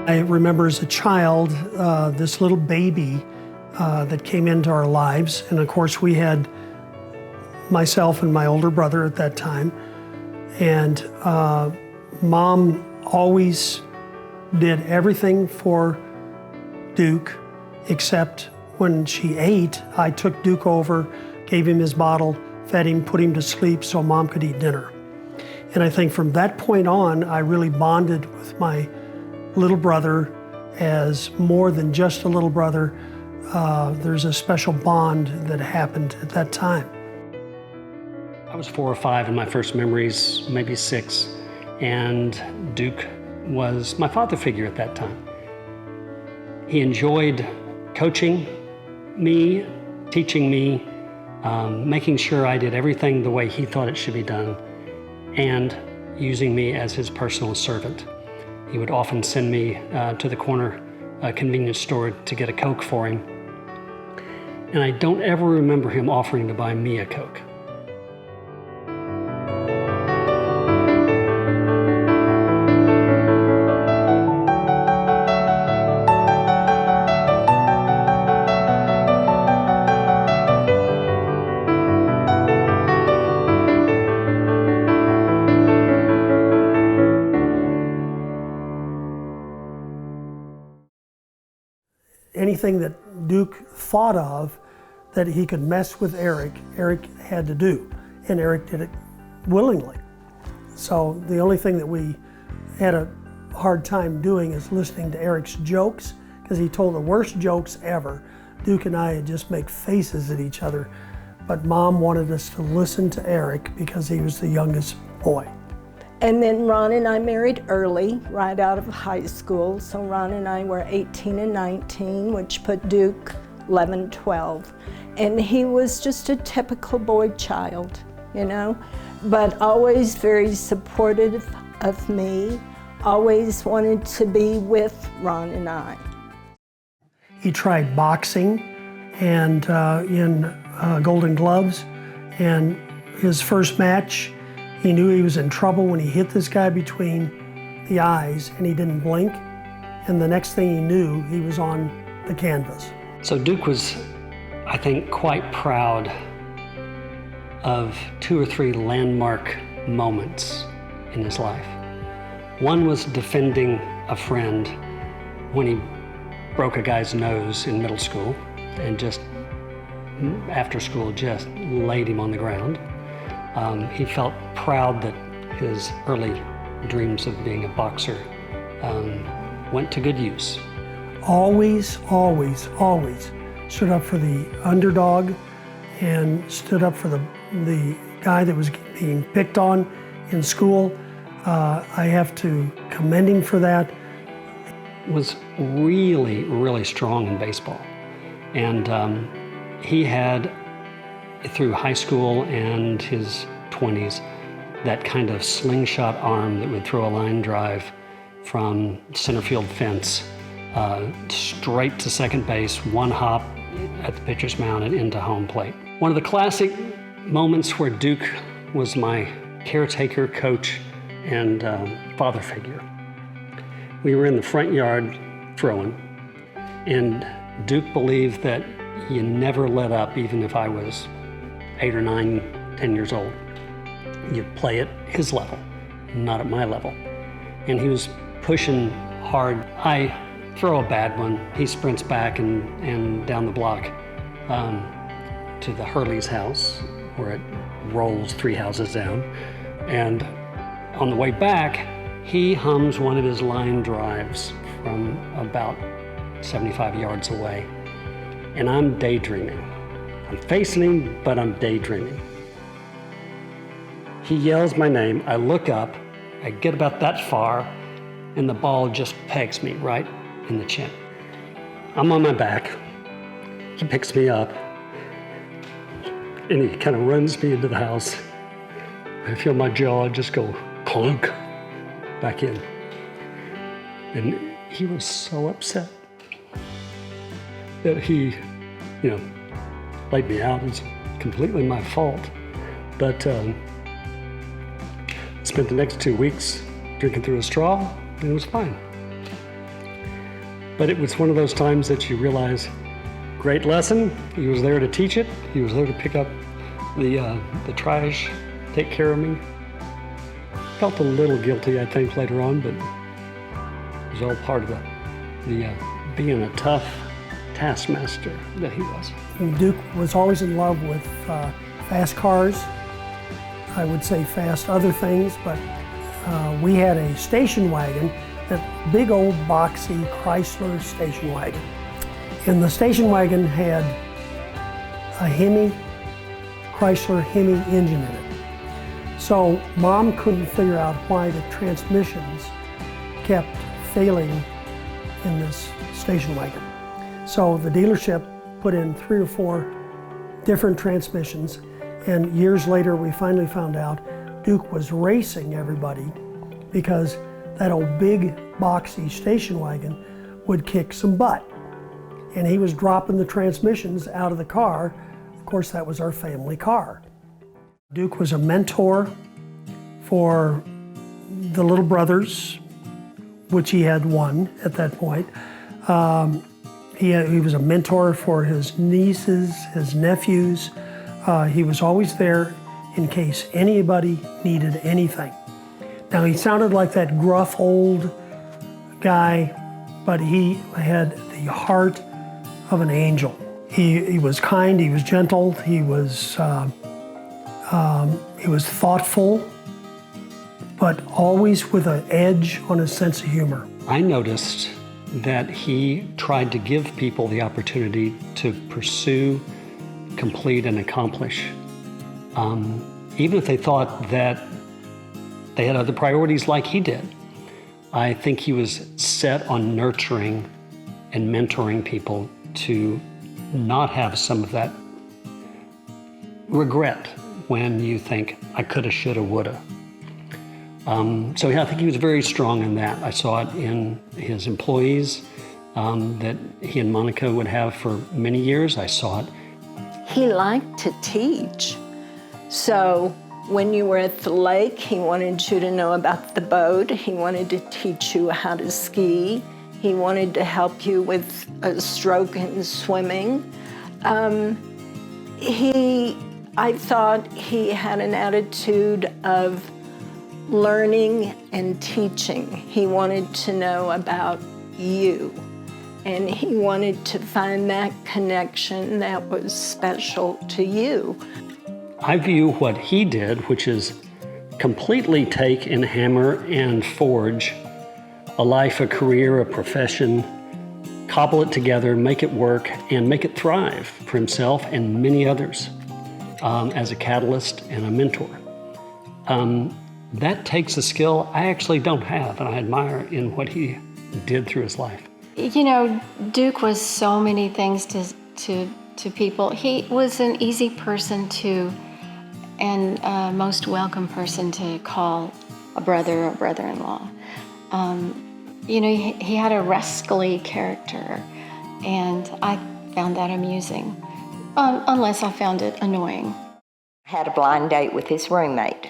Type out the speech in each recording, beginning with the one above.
I remember as a child, this little baby that came into our lives. And of course we had myself and my older brother at that time. And Mom always did everything for Duke, except when she ate, I took Duke over, gave him his bottle, fed him, put him to sleep so Mom could eat dinner. And I think from that point on, I really bonded with my little brother as more than just a little brother. There's a special bond that happened at that time. I was 4 or 5 in my first memories, maybe 6, and Duke was my father figure at that time. He enjoyed coaching me, teaching me, making sure I did everything the way he thought it should be done, and using me as his personal servant. He would often send me to the corner convenience store to get a Coke for him, and I don't ever remember him offering to buy me a Coke. Anything that Duke thought of that he could mess with Eric had to do, and Eric did it willingly. So the only thing that we had a hard time doing is listening to Eric's jokes, because he told the worst jokes ever. Duke and I would just make faces at each other, but Mom wanted us to listen to Eric because he was the youngest boy. And then Ron and I married early, right out of high school. So Ron and I were 18 and 19, which put Duke 11, 12. And he was just a typical boy child, you know, but always very supportive of me, always wanted to be with Ron and I. He tried boxing and in Golden Gloves, and his first match, he knew he was in trouble when he hit this guy between the eyes and he didn't blink. And the next thing he knew, he was on the canvas. So Duke was, I think, quite proud of 2 or 3 landmark moments in his life. One was defending a friend when he broke a guy's nose in middle school and just after school just laid him on the ground. He felt proud that his early dreams of being a boxer went to good use. Always, always, always stood up for the underdog and stood up for the guy that was being picked on in school. I have to commend him for that. Was really, really strong in baseball. And he had, through high school and his 20s, that kind of slingshot arm that would throw a line drive from center field fence straight to second base, one hop at the pitcher's mound and into home plate. One of the classic moments where Duke was my caretaker, coach, and father figure. We were in the front yard throwing, and Duke believed that you never let up, even if I was 8 or 9, 10 years old. You play at his level, not at my level. And he was pushing hard. I throw a bad one. He sprints back and down the block to the Hurley's house, where it rolls 3 houses down. And on the way back, he hums one of his line drives from about 75 yards away. And I'm daydreaming. I'm facing him, but I'm daydreaming. He yells my name, I look up, I get about that far, and the ball just pegs me right in the chin. I'm on my back, he picks me up, and he kind of runs me into the house. I feel my jaw just go clunk back in. And he was so upset that he, laid me out. It was completely my fault. But spent the next 2 weeks drinking through a straw, and it was fine. But it was one of those times that you realize, great lesson. He was there to teach it. He was there to pick up the trash, take care of me. Felt a little guilty, I think, later on, but it was all part of the being a tough taskmaster that he was. Duke was always in love with fast cars. I would say fast other things, but we had a station wagon, that big old boxy Chrysler station wagon. And the station wagon had a Chrysler Hemi engine in it. So Mom couldn't figure out why the transmissions kept failing in this station wagon. So the dealership put in 3 or 4 different transmissions, and years later we finally found out Duke was racing everybody because that old big boxy station wagon would kick some butt. And he was dropping the transmissions out of the car. Of course, that was our family car. Duke was a mentor for the little brothers, which he had one at that point. He was a mentor for his nieces, his nephews. He was always there in case anybody needed anything. Now, he sounded like that gruff old guy, but he had the heart of an angel. He was kind, he was gentle, he was thoughtful, but always with an edge on his sense of humor. I noticed that he tried to give people the opportunity to pursue, complete, and accomplish, even if they thought that they had other priorities like he did. I think he was set on nurturing and mentoring people to not have some of that regret when you think, I coulda, shoulda, woulda. So yeah, I think he was very strong in that. I saw it in his employees that he and Monica would have for many years. I saw it. He liked to teach. So when you were at the lake, he wanted you to know about the boat. He wanted to teach you how to ski. He wanted to help you with a stroke in swimming. I thought he had an attitude of learning and teaching. He wanted to know about you, and he wanted to find that connection that was special to you. I view what he did, which is completely take and hammer and forge a life, a career, a profession, cobble it together, make it work, and make it thrive for himself and many others as a catalyst and a mentor. That takes a skill I actually don't have, and I admire in what he did through his life. You know, Duke was so many things to people. He was an easy person to, and most welcome person to call a brother or brother-in-law. You know, he had a rascally character, and I found that amusing, unless I found it annoying. I had a blind date with his roommate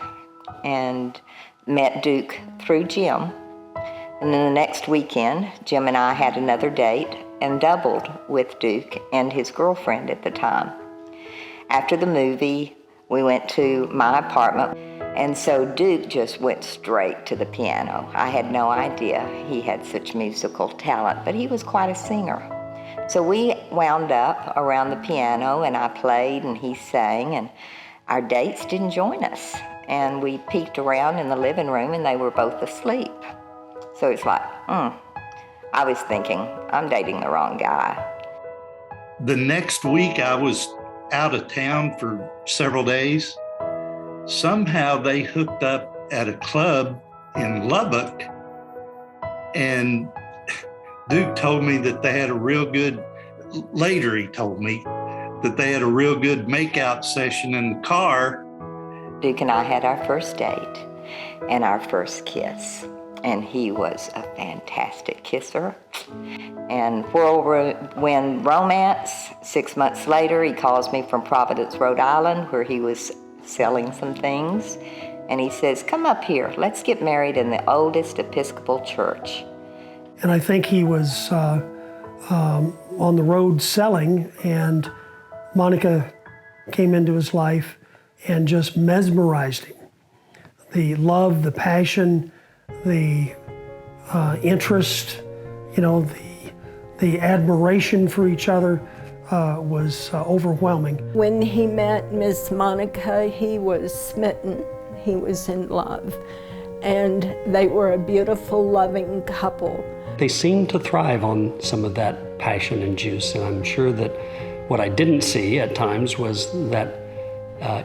and met Duke through Jim. And then the next weekend, Jim and I had another date and doubled with Duke and his girlfriend at the time. After the movie, we went to my apartment, and so Duke just went straight to the piano. I had no idea he had such musical talent, but he was quite a singer. So we wound up around the piano, and I played and he sang, and our dates didn't join us. And we peeked around in the living room, and they were both asleep. So it's like, I was thinking, I'm dating the wrong guy. The next week, I was out of town for several days. Somehow they hooked up at a club in Lubbock, and Duke told me that they had a real good, later he told me, that they had a real good makeout session in the car. Duke and I had our first date and our first kiss, and he was a fantastic kisser. And whirlwind romance, 6 months later, he calls me from Providence, Rhode Island, where he was selling some things, and he says, come up here, let's get married in the oldest Episcopal church. And I think he was on the road selling, and Monica came into his life and just mesmerized him. The love, the passion, the interest, the admiration for each other was overwhelming. When he met Miss Monica, he was smitten. He was in love. And they were a beautiful, loving couple. They seemed to thrive on some of that passion and juice, and I'm sure that what I didn't see at times was that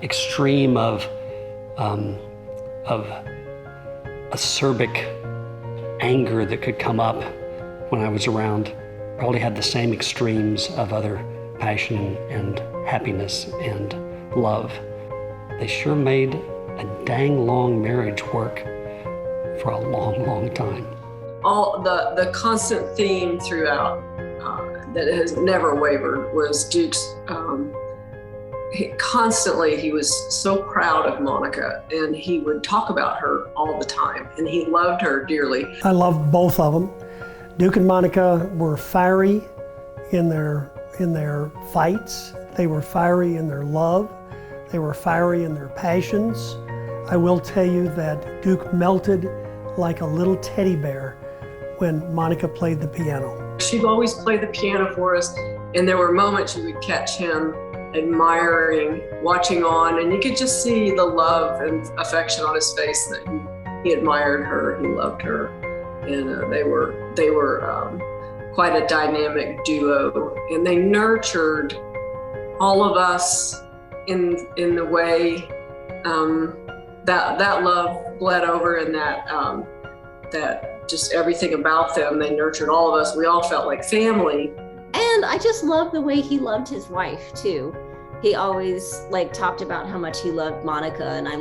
extreme of acerbic anger that could come up when I was around. Probably had the same extremes of other passion and happiness and love. They sure made a dang long marriage work for a long, long time. All the constant theme throughout that has never wavered was Duke's. He was so proud of Monica, and he would talk about her all the time, and he loved her dearly. I loved both of them. Duke and Monica were fiery in their fights. They were fiery in their love. They were fiery in their passions. I will tell you that Duke melted like a little teddy bear when Monica played the piano. She'd always play the piano for us, and there were moments you would catch him admiring, watching on, and you could just see the love and affection on his face that he admired her, he loved her, and they were quite a dynamic duo, and they nurtured all of us in the way that love bled over, and that just everything about them, they nurtured all of us. We all felt like family. And I just love the way he loved his wife too. He always talked about how much he loved Monica, and I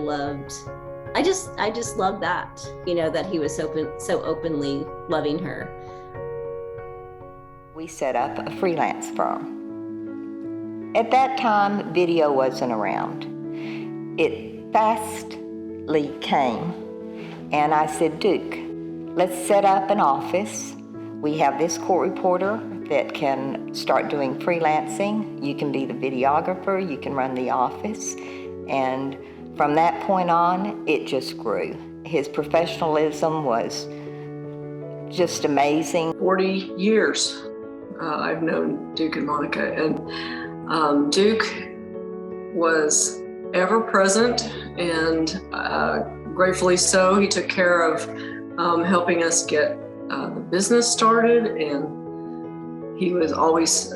just love that, that he was so openly loving her. We set up a freelance firm. At that time, video wasn't around. It fastly came, and I said, Duke, let's set up an office. We have this court reporter that can start doing freelancing. You can be the videographer, you can run the office. And from that point on, it just grew. His professionalism was just amazing. 40 years I've known Duke and Monica, and Duke was ever present, and gratefully so. He took care of helping us get the business started, and he was always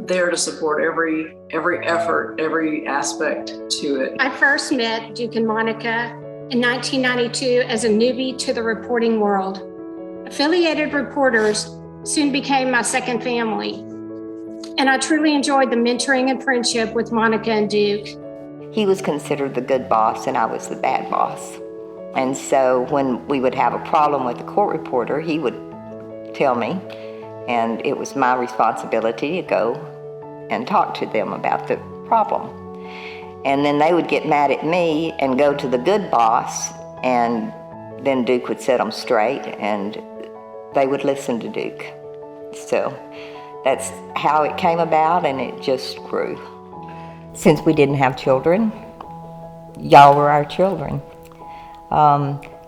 there to support every effort, every aspect to it. I first met Duke and Monica in 1992 as a newbie to the reporting world. Affiliated reporters soon became my second family, and I truly enjoyed the mentoring and friendship with Monica and Duke. He was considered the good boss, and I was the bad boss. And so when we would have a problem with the court reporter, he would tell me, and it was my responsibility to go and talk to them about the problem. And then they would get mad at me and go to the good boss, and then Duke would set them straight, and they would listen to Duke. So that's how it came about, and it just grew. Since we didn't have children, y'all were our children.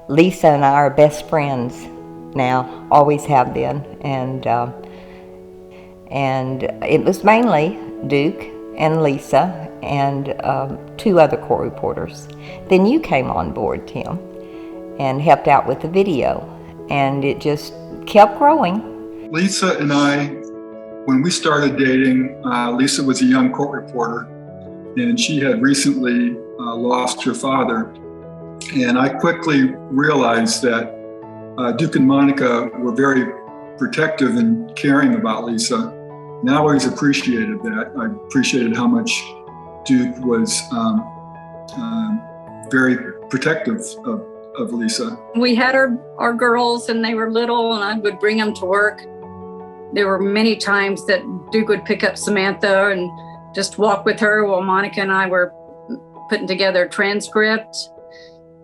Lisa and I are best friends now, always have been, and it was mainly Duke and Lisa and 2 other court reporters. Then you came on board, Tim, and helped out with the video, and it just kept growing. Lisa and I, when we started dating, Lisa was a young court reporter, and she had recently lost her father. And I quickly realized that Duke and Monica were very protective and caring about Lisa. And I always appreciated that. I appreciated how much Duke was very protective of Lisa. We had our girls, and they were little, and I would bring them to work. There were many times that Duke would pick up Samantha and just walk with her while Monica and I were putting together a transcript.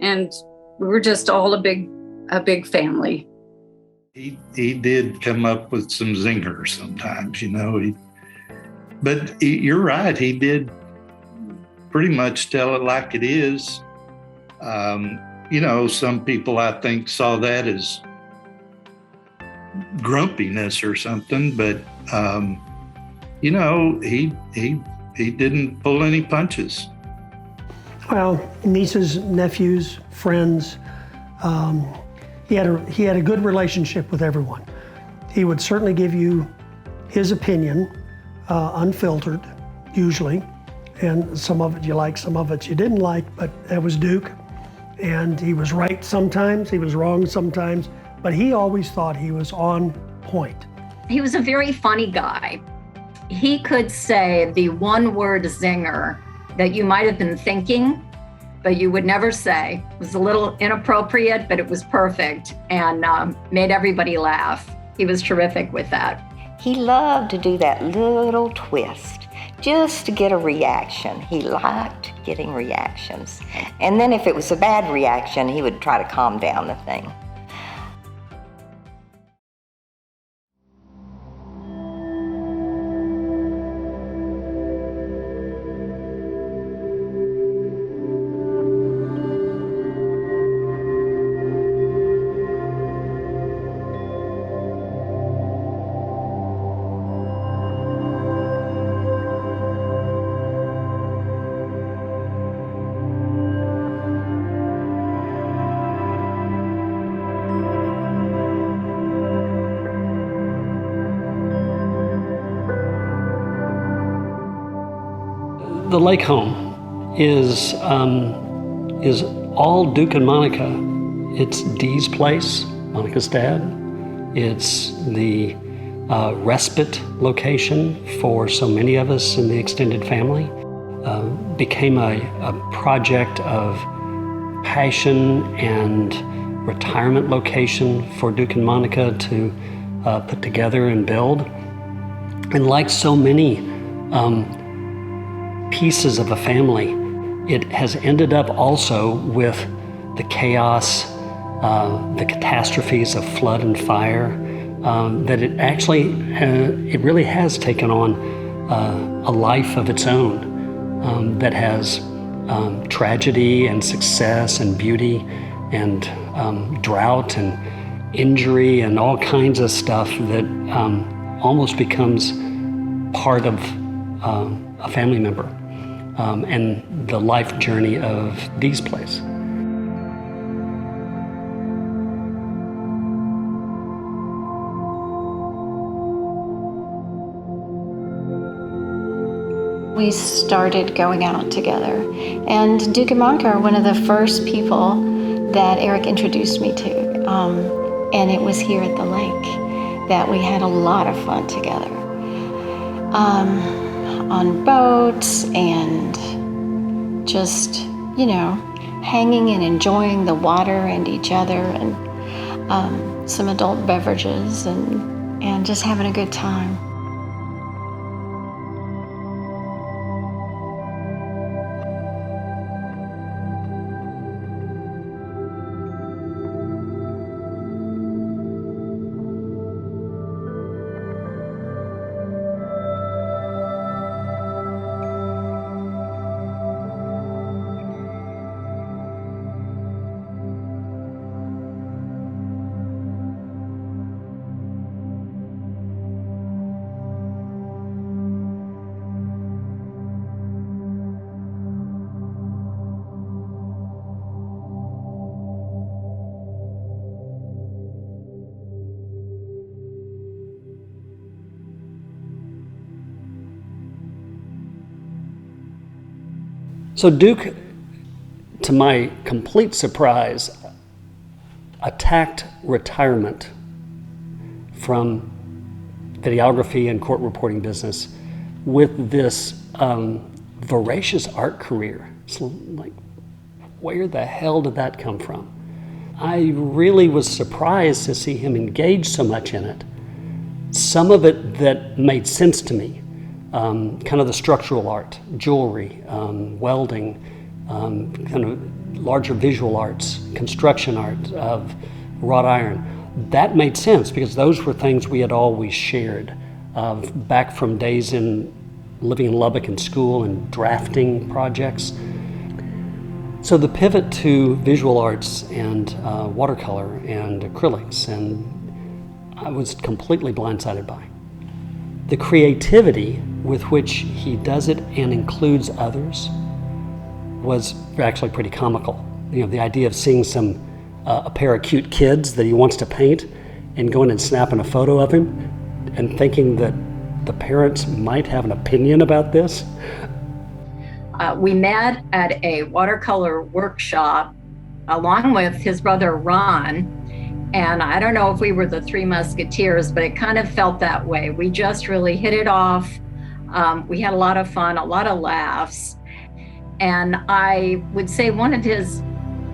And we were just all a big family. He did come up with some zingers sometimes, you know. But you're right, he did pretty much tell it like it is. You know, some people I think saw that as grumpiness or something, but you know, he didn't pull any punches. Well, nieces, nephews, friends. He had a good relationship with everyone. He would certainly give you his opinion, unfiltered, usually, and some of it you liked, some of it you didn't like, but that was Duke. And he was right sometimes, he was wrong sometimes, but he always thought he was on point. He was a very funny guy. He could say the one-word zinger that you might have been thinking, but you would never say. It was a little inappropriate, but it was perfect and made everybody laugh. He was terrific with that. He loved to do that little twist just to get a reaction. He liked getting reactions. And then if it was a bad reaction, he would try to calm down the thing. The lake home is all Duke and Monica. It's Dee's place, Monica's dad. It's the respite location for so many of us in the extended family. Became a project of passion and retirement location for Duke and Monica to put together and build. And like so many pieces of a family, it has ended up also with the chaos, the catastrophes of flood and fire, that it actually, it really has taken on a life of its own that has tragedy and success and beauty and drought and injury and all kinds of stuff that almost becomes part of a family member and the life journey of Dee's place. We started going out together, and Duke and Monica are one of the first people that Eric introduced me to, and it was here at the lake that we had a lot of fun together. On boats and just, you know, hanging and enjoying the water and each other and some adult beverages and just having a good time. So Duke, to my complete surprise, attacked retirement from videography and court reporting business with this voracious art career. It's like, where the hell did that come from? I really was surprised to see him engage so much in it. Some of it that made sense to me, kind of the structural art, jewelry, welding, kind of larger visual arts, construction art of wrought iron. that made sense because those were things we had always shared back from days in living in Lubbock in school and drafting projects. So the pivot to visual arts and watercolor and acrylics, and I was completely blindsided by. The creativity with which he does it and includes others was actually pretty comical. You know, the idea of seeing a pair of cute kids that he wants to paint and going and snapping a photo of him and thinking that the parents might have an opinion about this. We met at a watercolor workshop along with his brother Ron. And I don't know if we were the Three Musketeers, but it kind of felt that way. We just really hit it off. We had a lot of fun, a lot of laughs. And I would say one of his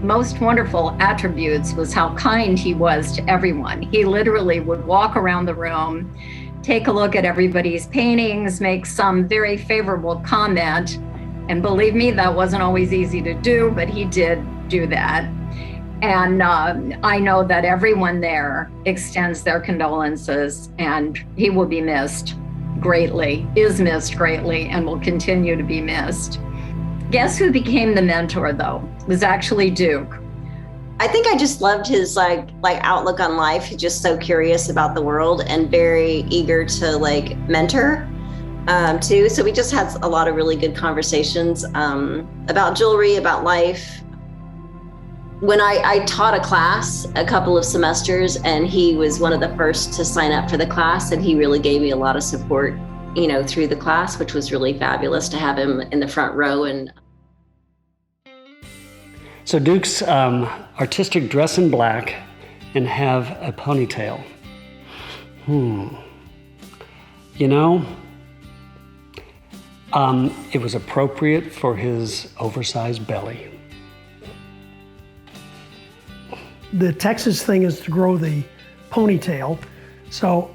most wonderful attributes was how kind he was to everyone. He literally would walk around the room, take a look at everybody's paintings, make some very favorable comment. And believe me, that wasn't always easy to do, but he did do that. And I know that everyone there extends their condolences, and he will be missed greatly, is missed greatly, and will continue to be missed. Guess who became the mentor, though? It was actually Duke. I think I just loved his like outlook on life. He's just so curious about the world and very eager to mentor too. So we just had a lot of really good conversations about jewelry, about life. When I taught a class a couple of semesters, and he was one of the first to sign up for the class, and he really gave me a lot of support, through the class, which was really fabulous to have him in the front row. And so Duke's artistic dress in black and have a ponytail. It was appropriate for his oversized belly. The Texas thing is to grow the ponytail, so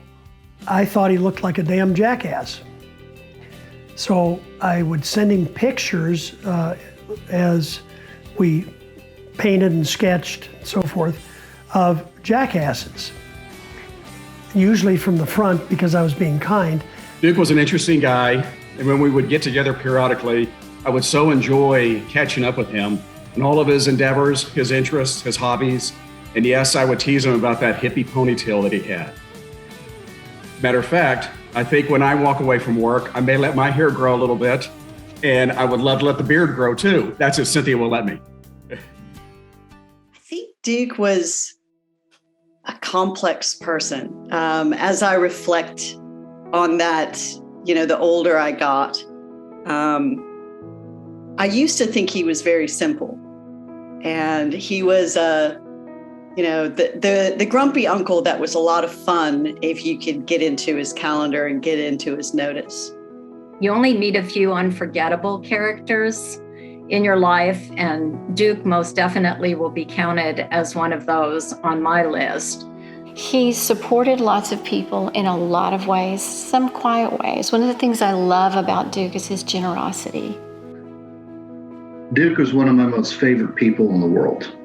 I thought he looked like a damn jackass. So I would send him pictures as we painted and sketched and so forth of jackasses, usually from the front because I was being kind. Duke was an interesting guy, and when we would get together periodically, I would so enjoy catching up with him and all of his endeavors, his interests, his hobbies. And yes, I would tease him about that hippie ponytail that he had. Matter of fact, I think when I walk away from work, I may let my hair grow a little bit, and I would love to let the beard grow too. That's if Cynthia will let me. I think Duke was a complex person. As I reflect on that, the older I got, I used to think he was very simple. And he was the grumpy uncle that was a lot of fun if you could get into his calendar and get into his notice. You only meet a few unforgettable characters in your life, and Duke most definitely will be counted as one of those on my list. He supported lots of people in a lot of ways, some quiet ways. One of the things I love about Duke is his generosity. Duke was one of my most favorite people in the world.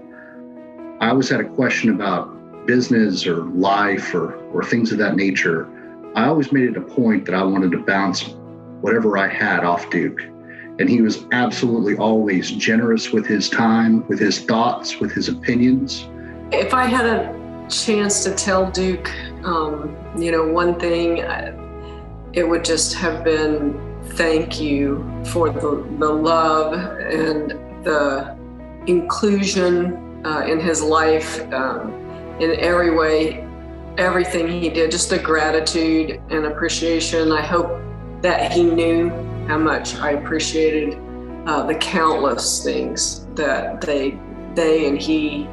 I always had a question about business or life or things of that nature. I always made it a point that I wanted to bounce whatever I had off Duke. And he was absolutely always generous with his time, with his thoughts, with his opinions. If I had a chance to tell Duke, one thing, it would just have been thank you for the love and the inclusion in his life, in every way, everything he did, just the gratitude and appreciation. I hope that he knew how much I appreciated the countless things that they and he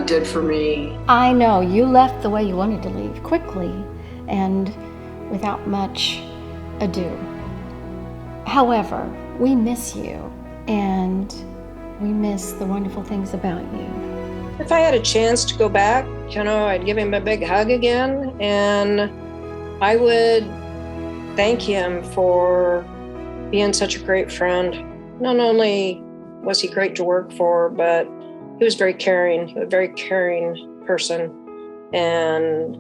did for me. I know you left the way you wanted to leave, quickly and without much ado. However, we miss you, and we miss the wonderful things about you. If I had a chance to go back, I'd give him a big hug again, and I would thank him for being such a great friend. Not only was he great to work for, but he was very caring, a very caring person. and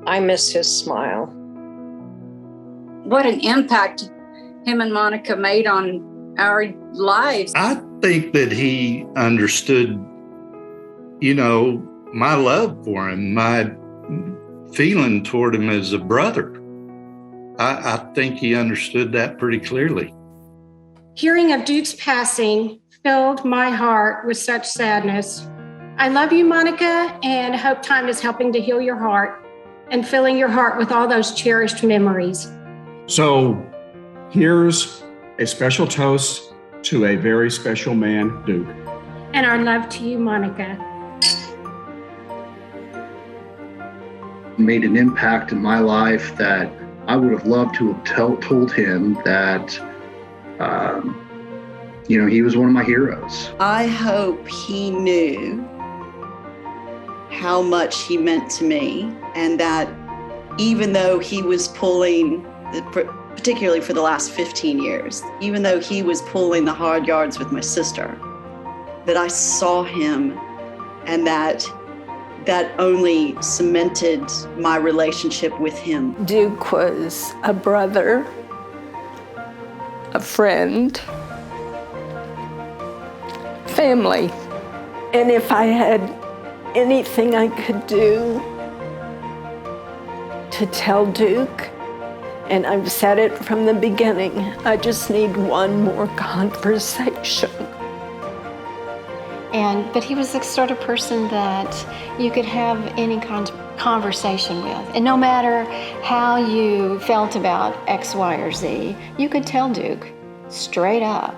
I miss his smile. What an impact him and Monica made on our lives. I think that he understood, my love for him, my feeling toward him as a brother. I think he understood that pretty clearly. Hearing of Duke's passing filled my heart with such sadness. I love you, Monica, and hope time is helping to heal your heart and filling your heart with all those cherished memories. So here's a special toast to a very special man, Duke. And our love to you, Monica. Made an impact in my life that I would have loved to have told him that, he was one of my heroes. I hope he knew how much he meant to me, and that even though he was pulling, particularly for the last 15 years, even though he was pulling the hard yards with my sister, that I saw him, and that only cemented my relationship with him. Duke was a brother, a friend, family. And if I had anything I could do to tell Duke, and I've said it from the beginning, I just need one more conversation. But he was the sort of person that you could have any conversation with. And no matter how you felt about X, Y, or Z, you could tell Duke straight up.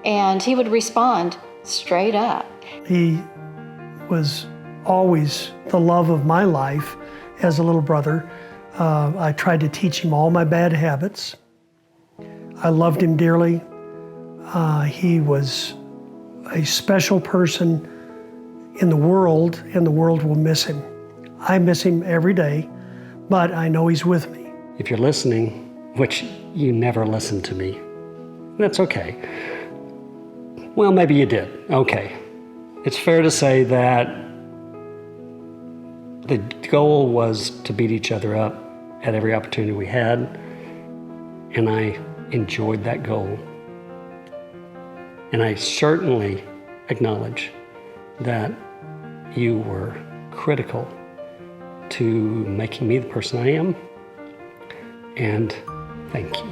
And he would respond straight up. He was always the love of my life as a little brother. I tried to teach him all my bad habits. I loved him dearly. He was a special person in the world, and the world will miss him. I miss him every day, but I know he's with me. If you're listening, which you never listened to me, that's okay. Well, maybe you did. Okay. It's fair to say that the goal was to beat each other up at every opportunity we had, and I enjoyed that goal. And I certainly acknowledge that you were critical to making me the person I am, and thank you.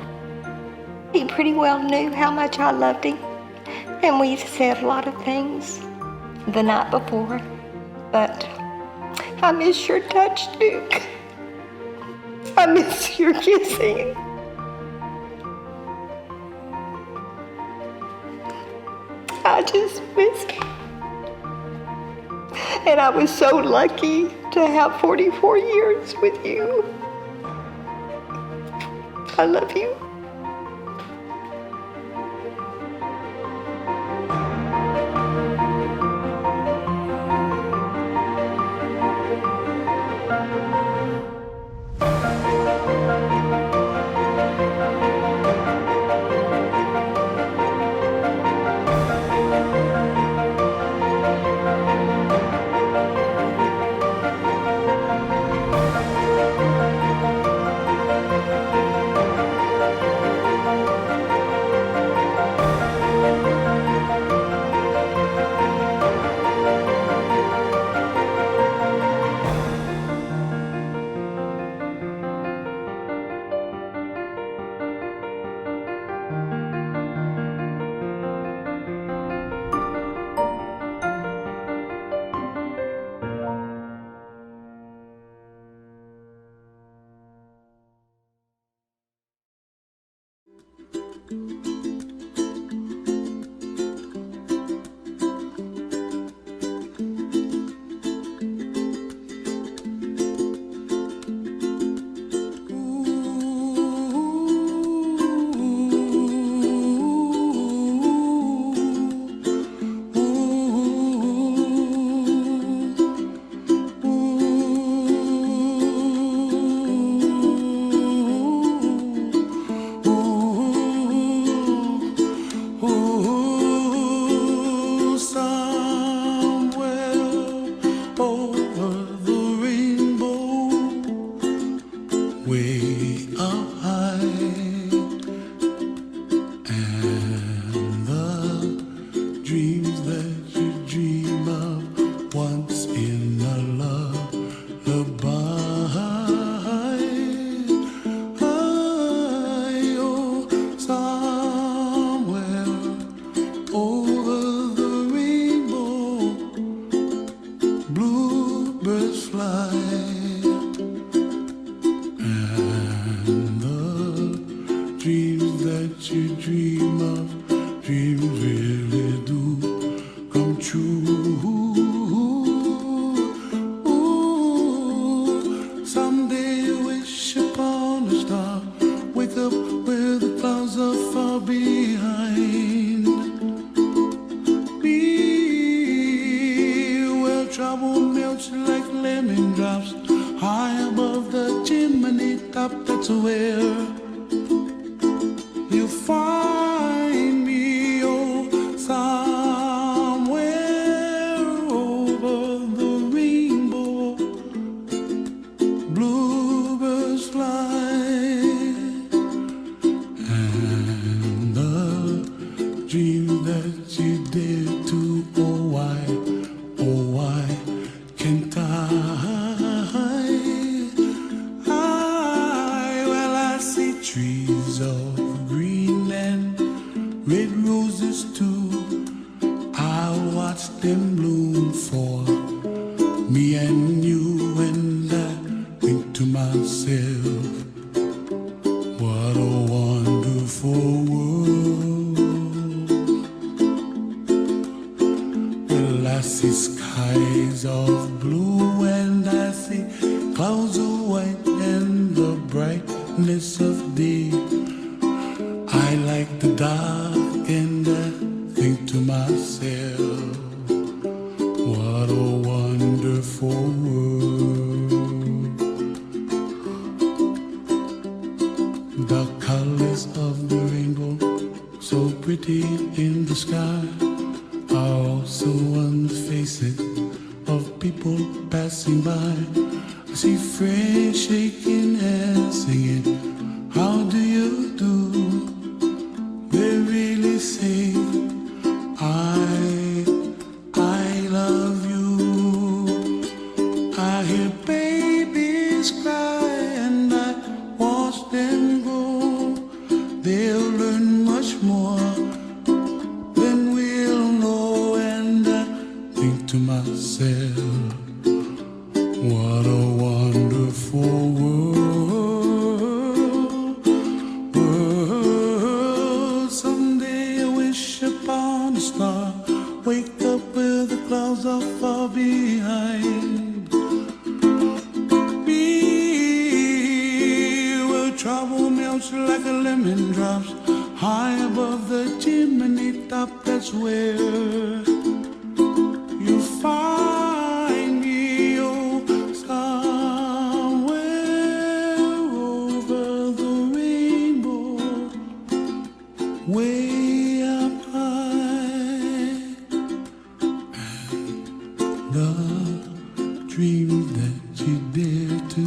He pretty well knew how much I loved him, and we said a lot of things the night before, but I miss your touch, Duke. I miss your kissing. I just missed him. And I was so lucky to have 44 years with you. I love you. birds fly, and the dreams that you dream of, dreams really do come true. Ooh, someday wish upon a star, wake up where the clouds are far behind. Be where trouble melts like lemon drops, high above the chimney top. That's where you find me, oh, somewhere over the rainbow. Bluebirds fly, and the dream that you dare to, oh why can't I? Well, I see trees of green and red roses too. I watch them bloom for me and you, and I think to myself, what a wonderful world. Well, I see skies of blue and I see clouds of white and the brightness of day. I like the dark and I think to myself, what a wonderful world. The colors of the rainbow, so pretty in the sky, are also on the faces of people passing by. I see friends shaking hands, singing, how do you do? They really say, I love you. I hear babies cry and I watch them grow. They'll learn much more than we'll know, and I think to myself, what a wonderful world. Someday I wish upon a star, wake up where the clouds are far behind. Be where trouble melts like a lemon drops, high above the chimney top. That's where you find me, oh, somewhere over the rainbow, way up high. And the dream that you dare to